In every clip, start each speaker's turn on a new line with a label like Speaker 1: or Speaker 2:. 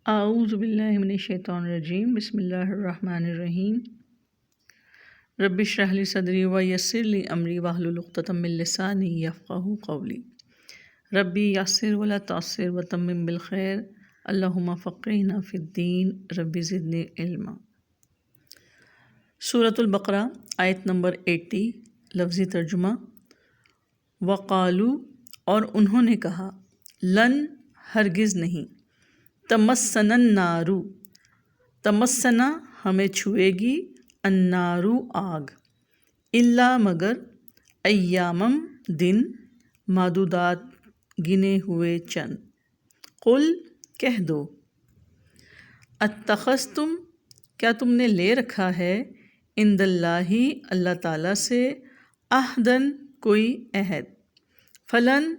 Speaker 1: اعوذ باللہ من الشیطان الرجیم بسم اللہ الرحمن الرحیم رب اشرح لی صدری ویسر لی امری واحلل عقدۃ من لسانی یفقہوا قولی ربی یسر ولا تعسر وتمم بالخیر اللہم فقہنا فی الدین ربی زدنی علما۔ سورۃ البقرہ آیت نمبر 80، لفظی ترجمہ۔ وقالو، اور انہوں نے کہا، لن، ہرگز نہیں، تمسنا النار، تمسنا ہمیں چھوئے گی، النار آگ، الا مگر، ایامم دن، معدودات گنے ہوئے چند، قل کہہ دو، اتخذتم کیا تم نے لے رکھا ہے، عند اللہ اللہ تعالیٰ سے، عہدن کوئی عہد، فلن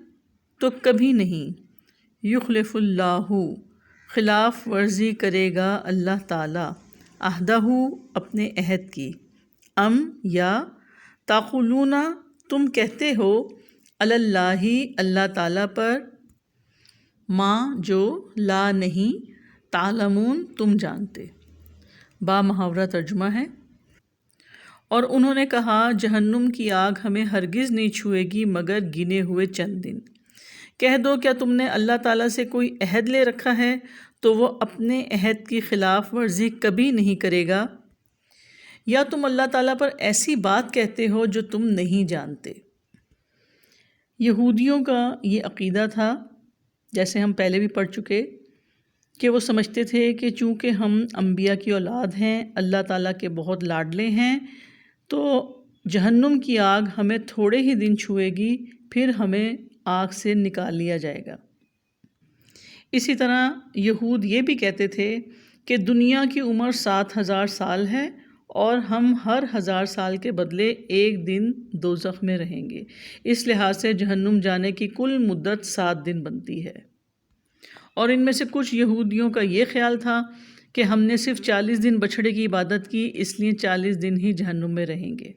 Speaker 1: تو کبھی نہیں، یخلف اللہ خلاف ورزی کرے گا اللہ تعالیٰ، عہدہ اپنے عہد کی، یا تقولون تم کہتے ہو، علی اللہ اللہ تعالیٰ پر، ما جو، لا نہیں، تعلمون تم جانتے۔ با محاورہ ترجمہ ہے۔ اور انہوں نے کہا، جہنم کی آگ ہمیں ہرگز نہیں چھوئے گی مگر گنے ہوئے چند دن۔ کہہ دو، کیا تم نے اللہ تعالیٰ سے کوئی عہد لے رکھا ہے تو وہ اپنے عہد کی خلاف ورزی کبھی نہیں کرے گا، یا تم اللہ تعالیٰ پر ایسی بات کہتے ہو جو تم نہیں جانتے۔ یہودیوں کا یہ عقیدہ تھا، جیسے ہم پہلے بھی پڑھ چکے، کہ وہ سمجھتے تھے کہ چونکہ ہم انبیاء کی اولاد ہیں، اللہ تعالیٰ کے بہت لاڈلے ہیں، تو جہنم کی آگ ہمیں تھوڑے ہی دن چھوئے گی، پھر ہمیں آگ سے نکال لیا جائے گا۔ اسی طرح یہود یہ بھی کہتے تھے کہ دنیا کی عمر 7000 سال ہے اور ہم ہر 1000 سال کے بدلے ایک دن دوزخ میں رہیں گے، اس لحاظ سے جہنم جانے کی کل مدت 7 دن بنتی ہے۔ اور ان میں سے کچھ یہودیوں کا یہ خیال تھا کہ ہم نے صرف 40 دن بچھڑے کی عبادت کی، اس لیے 40 دن ہی جہنم میں رہیں گے۔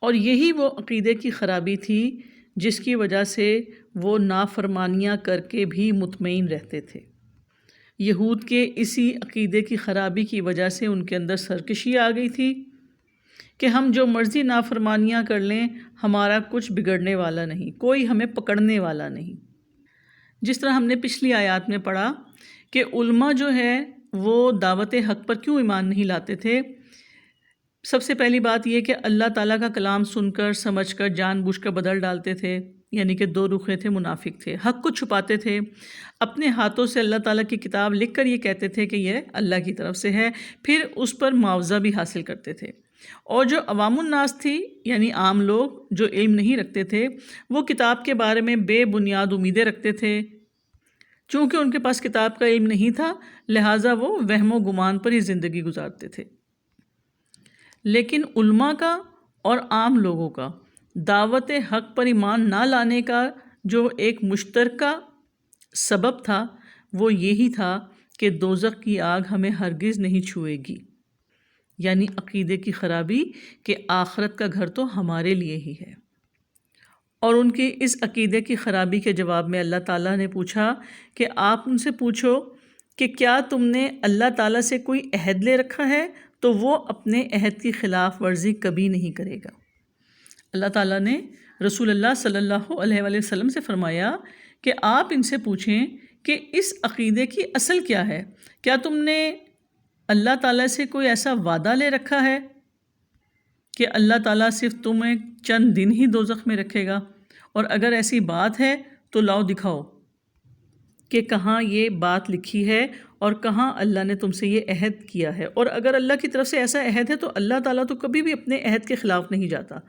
Speaker 1: اور یہی وہ عقیدے کی خرابی تھی جس کی وجہ سے وہ نافرمانیاں کر کے بھی مطمئن رہتے تھے۔ یہود کے اسی عقیدے کی خرابی کی وجہ سے ان کے اندر سرکشی آ گئی تھی کہ ہم جو مرضی نافرمانیاں کر لیں، ہمارا کچھ بگڑنے والا نہیں، کوئی ہمیں پکڑنے والا نہیں۔ جس طرح ہم نے پچھلی آیات میں پڑھا کہ علماء جو ہے وہ دعوت حق پر کیوں ایمان نہیں لاتے تھے۔ سب سے پہلی بات یہ کہ اللہ تعالیٰ کا کلام سن کر، سمجھ کر، جان بوجھ کر بدل ڈالتے تھے، یعنی کہ دو رخے تھے، منافق تھے، حق کو چھپاتے تھے، اپنے ہاتھوں سے اللہ تعالیٰ کی کتاب لکھ کر یہ کہتے تھے کہ یہ اللہ کی طرف سے ہے، پھر اس پر معاوضہ بھی حاصل کرتے تھے۔ اور جو عوام الناس تھی، یعنی عام لوگ جو علم نہیں رکھتے تھے، وہ کتاب کے بارے میں بے بنیاد امیدیں رکھتے تھے۔ چونکہ ان کے پاس کتاب کا علم نہیں تھا، لہٰذا وہ وہم و گمان پر ہی زندگی گزارتے تھے۔ لیکن علماء کا اور عام لوگوں کا دعوت حق پر ایمان نہ لانے کا جو ایک مشترکہ سبب تھا، وہ یہی تھا کہ دوزخ کی آگ ہمیں ہرگز نہیں چھوئے گی، یعنی عقیدے کی خرابی کہ آخرت کا گھر تو ہمارے لیے ہی ہے۔ اور ان کی اس عقیدے کی خرابی کے جواب میں اللہ تعالیٰ نے پوچھا کہ آپ ان سے پوچھو کہ کیا تم نے اللہ تعالیٰ سے کوئی عہد لے رکھا ہے تو وہ اپنے عہد کی خلاف ورزی کبھی نہیں کرے گا۔ اللہ تعالیٰ نے رسول اللہ صلی اللہ علیہ وآلہ وسلم سے فرمایا کہ آپ ان سے پوچھیں کہ اس عقیدے کی اصل کیا ہے، کیا تم نے اللہ تعالیٰ سے کوئی ایسا وعدہ لے رکھا ہے کہ اللہ تعالیٰ صرف تمہیں چند دن ہی دوزخ میں رکھے گا، اور اگر ایسی بات ہے تو لاؤ دکھاؤ کہ کہاں یہ بات لکھی ہے اور کہاں اللہ نے تم سے یہ عہد کیا ہے۔ اور اگر اللہ کی طرف سے ایسا عہد ہے تو اللہ تعالیٰ تو کبھی بھی اپنے عہد کے خلاف نہیں جاتا،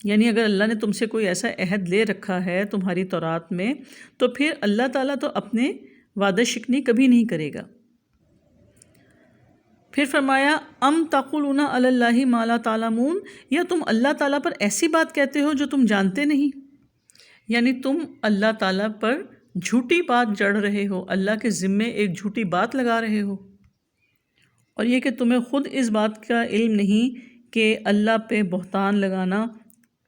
Speaker 1: یعنی اگر اللہ نے تم سے کوئی ایسا عہد لے رکھا ہے تمہاری تورات میں، تو پھر اللہ تعالیٰ تو اپنے وعدہ شکنی کبھی نہیں کرے گا۔ پھر فرمایا، ام تقولون علی اللہ ما لا تعلمون، یا تم اللہ تعالیٰ پر ایسی بات کہتے ہو جو تم جانتے نہیں، یعنی تم اللہ تعالیٰ پر جھوٹی بات جڑ رہے ہو، اللہ کے ذمے ایک جھوٹی بات لگا رہے ہو، اور یہ کہ تمہیں خود اس بات کا علم نہیں کہ اللہ پہ بہتان لگانا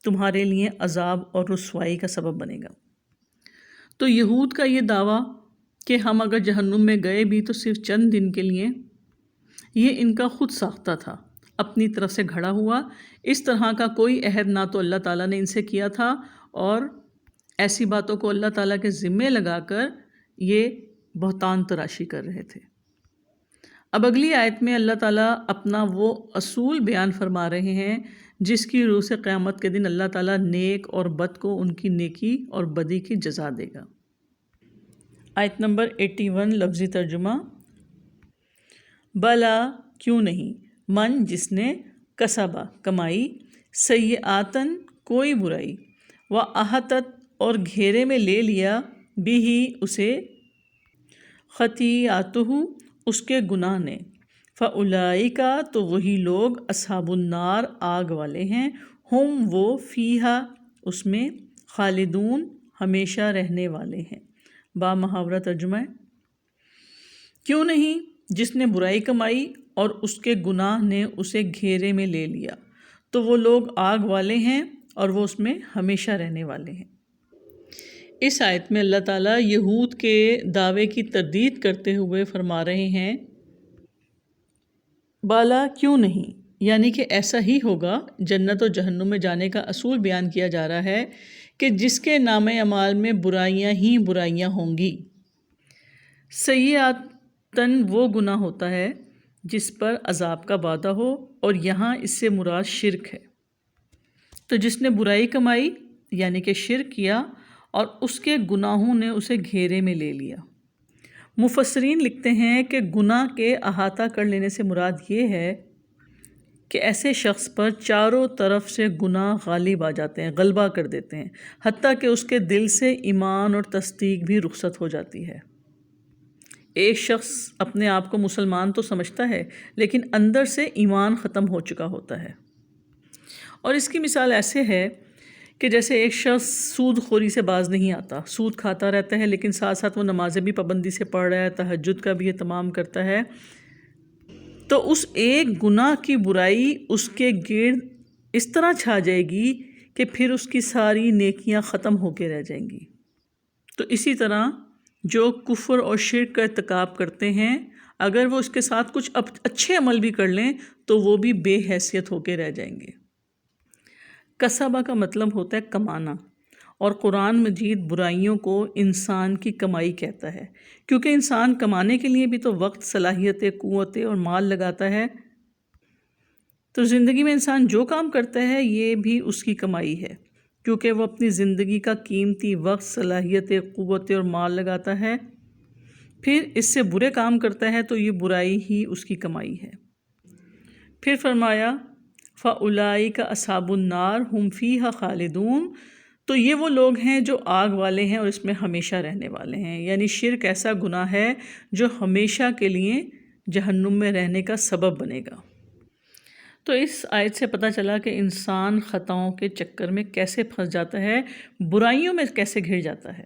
Speaker 1: تمہارے لیے عذاب اور رسوائی کا سبب بنے گا۔ تو یہود کا یہ دعویٰ کہ ہم اگر جہنم میں گئے بھی تو صرف چند دن کے لیے، یہ ان کا خود ساختہ تھا، اپنی طرف سے گھڑا ہوا۔ اس طرح کا کوئی عہد نہ تو اللہ تعالیٰ نے ان سے کیا تھا، اور ایسی باتوں کو اللہ تعالیٰ کے ذمے لگا کر یہ بہتان تراشی کر رہے تھے۔ اب اگلی آیت میں اللہ تعالیٰ اپنا وہ اصول بیان فرما رہے ہیں جس کی روح سے قیامت کے دن اللہ تعالیٰ نیک اور بد کو ان کی نیکی اور بدی کی جزا دے گا۔ آیت نمبر 81 لفظی ترجمہ۔ بلا کیوں نہیں، من جس نے، کسبہ کمائی، سیئاتن کوئی برائی، و احطت اور گھیرے میں لے لیا، بھی اسے، خطیئاتہ اس کے گناہ نے، فاولئک تو وہی لوگ، اصحاب النار آگ والے ہیں، ہم وہ، فیہا اس میں، خالدون ہمیشہ رہنے والے ہیں۔ با محاورہ ترجمہ ہے۔ کیوں نہیں، جس نے برائی کمائی اور اس کے گناہ نے اسے گھیرے میں لے لیا، تو وہ لوگ آگ والے ہیں اور وہ اس میں ہمیشہ رہنے والے ہیں۔ اس آیت میں اللہ تعالیٰ یہود کے دعوے کی تردید کرتے ہوئے فرما رہے ہیں، بالا کیوں نہیں، یعنی کہ ایسا ہی ہوگا۔ جنت و جہنم میں جانے کا اصول بیان کیا جا رہا ہے کہ جس کے نام اعمال میں برائیاں ہی برائیاں ہوں گی۔ سیئاتن وہ گناہ ہوتا ہے جس پر عذاب کا وعدہ ہو، اور یہاں اس سے مراد شرک ہے۔ تو جس نے برائی کمائی یعنی کہ شرک کیا اور اس کے گناہوں نے اسے گھیرے میں لے لیا۔ مفسرین لکھتے ہیں کہ گناہ کے احاطہ کر لینے سے مراد یہ ہے کہ ایسے شخص پر چاروں طرف سے گناہ غالب آ جاتے ہیں، غلبہ کر دیتے ہیں، حتیٰ کہ اس کے دل سے ایمان اور تصدیق بھی رخصت ہو جاتی ہے۔ ایک شخص اپنے آپ کو مسلمان تو سمجھتا ہے، لیکن اندر سے ایمان ختم ہو چکا ہوتا ہے۔ اور اس کی مثال ایسے ہے کہ جیسے ایک شخص سود خوری سے باز نہیں آتا، سود کھاتا رہتا ہے، لیکن ساتھ ساتھ وہ نمازیں بھی پابندی سے پڑھ رہا ہے، تہجد کا بھی اہتمام کرتا ہے، تو اس ایک گناہ کی برائی اس کے گرد اس طرح چھا جائے گی کہ پھر اس کی ساری نیکیاں ختم ہو کے رہ جائیں گی۔ تو اسی طرح جو کفر اور شرک کا ارتکاب کرتے ہیں، اگر وہ اس کے ساتھ کچھ اچھے عمل بھی کر لیں تو وہ بھی بے حیثیت ہو کے رہ جائیں گے۔ کسبہ کا مطلب ہوتا ہے کمانا، اور قرآن مجید برائیوں کو انسان کی کمائی کہتا ہے، کیونکہ انسان کمانے کے لیے بھی تو وقت، صلاحیتیں، قوتیں اور مال لگاتا ہے۔ تو زندگی میں انسان جو کام کرتا ہے یہ بھی اس کی کمائی ہے، کیونکہ وہ اپنی زندگی کا قیمتی وقت، صلاحیتیں، قوتیں اور مال لگاتا ہے، پھر اس سے برے کام کرتا ہے تو یہ برائی ہی اس کی کمائی ہے۔ پھر فرمایا فَأُولَئِكَ أَصْحَابُ النَّارِ هُمْ فِيهَا خَالِدُونَ، تو یہ وہ لوگ ہیں جو آگ والے ہیں اور اس میں ہمیشہ رہنے والے ہیں۔ یعنی شرک ایسا گناہ ہے جو ہمیشہ کے لیے جہنم میں رہنے کا سبب بنے گا۔ تو اس آیت سے پتہ چلا کہ انسان خطاؤں کے چکر میں کیسے پھنس جاتا ہے، برائیوں میں کیسے گھر جاتا ہے۔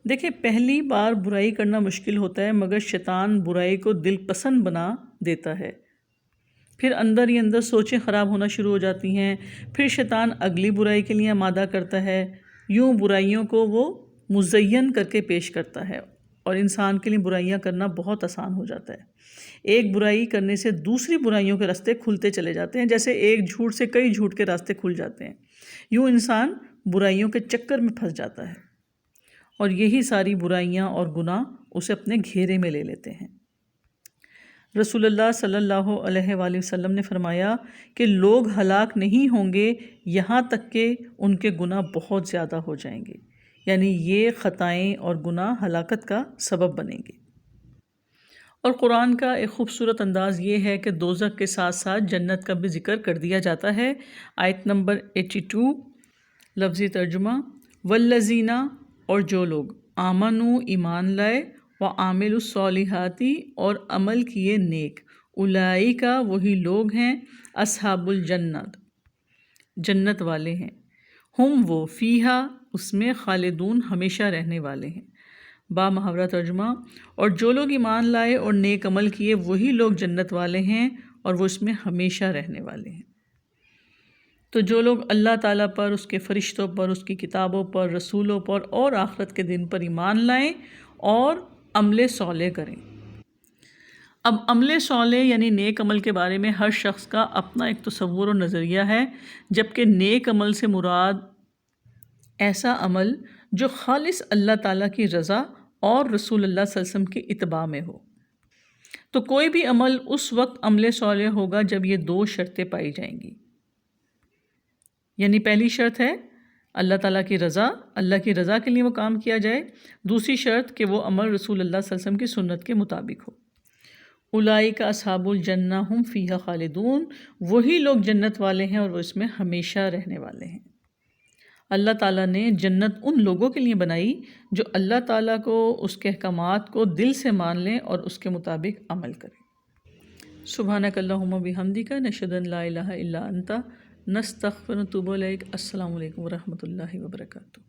Speaker 1: دیکھیں، پہلی بار برائی کرنا مشکل ہوتا ہے، مگر شیطان برائی کو دل پسند بنا دیتا ہے، پھر اندر ہی اندر سوچیں خراب ہونا شروع ہو جاتی ہیں، پھر شیطان اگلی برائی کے لیے آمادہ کرتا ہے، یوں برائیوں کو وہ مزین کر کے پیش کرتا ہے، اور انسان کے لیے برائیاں کرنا بہت آسان ہو جاتا ہے۔ ایک برائی کرنے سے دوسری برائیوں کے راستے کھلتے چلے جاتے ہیں، جیسے ایک جھوٹ سے کئی جھوٹ کے راستے کھل جاتے ہیں۔ یوں انسان برائیوں کے چکر میں پھنس جاتا ہے، اور یہی ساری برائیاں اور گناہ اسے اپنے گھیرے میں لے لیتے ہیں۔ رسول اللہ صلی اللہ علیہ وآلہ وسلم نے فرمایا کہ لوگ ہلاک نہیں ہوں گے یہاں تک کہ ان کے گناہ بہت زیادہ ہو جائیں گے، یعنی یہ خطائیں اور گناہ ہلاکت کا سبب بنیں گے۔ اور قرآن کا ایک خوبصورت انداز یہ ہے کہ دوزخ کے ساتھ ساتھ جنت کا بھی ذکر کر دیا جاتا ہے۔ آیت نمبر 82 لفظی ترجمہ۔ والذین، اور جو لوگ، آمنوا ایمان لائے، وعاملوا الصالحات اور عمل کیے نیک، اولئک وہی لوگ ہیں، اصحاب الجنت جنت والے ہیں، ہم وہ، فیہا اس میں، خالدون ہمیشہ رہنے والے ہیں۔ با محاورہ ترجمہ۔ اور جو لوگ ایمان لائے اور نیک عمل کیے وہی لوگ جنت والے ہیں اور وہ اس میں ہمیشہ رہنے والے ہیں۔ تو جو لوگ اللہ تعالیٰ پر، اس کے فرشتوں پر، اس کی کتابوں پر، رسولوں پر اور آخرت کے دن پر ایمان لائیں اور عمل صالح کریں۔ اب عمل صالح یعنی نیک عمل کے بارے میں ہر شخص کا اپنا ایک تصور و نظریہ ہے، جبکہ نیک عمل سے مراد ایسا عمل جو خالص اللہ تعالیٰ کی رضا اور رسول اللہ صلی اللہ علیہ وسلم کی اتباع میں ہو۔ تو کوئی بھی عمل اس وقت عمل صالح ہوگا جب یہ دو شرطیں پائی جائیں گی، یعنی پہلی شرط ہے اللہ تعالیٰ کی رضا، اللہ کی رضا کے لیے وہ کام کیا جائے، دوسری شرط کہ وہ عمل رسول اللہ صلی اللہ علیہ وسلم کی سنت کے مطابق ہو۔ اولئک اصحاب الجنہ ہم فیہا خالدون، وہی لوگ جنت والے ہیں اور وہ اس میں ہمیشہ رہنے والے ہیں۔ اللہ تعالیٰ نے جنت ان لوگوں کے لیے بنائی جو اللہ تعالیٰ کو، اس کے احکامات کو دل سے مان لیں اور اس کے مطابق عمل کریں۔ سبحانک اللہم بحمدک، نشہد ان لا الہ الا انت، نستغفرک و نتوب الیک۔ السلام علیکم ورحمۃ اللہ وبرکاتہ۔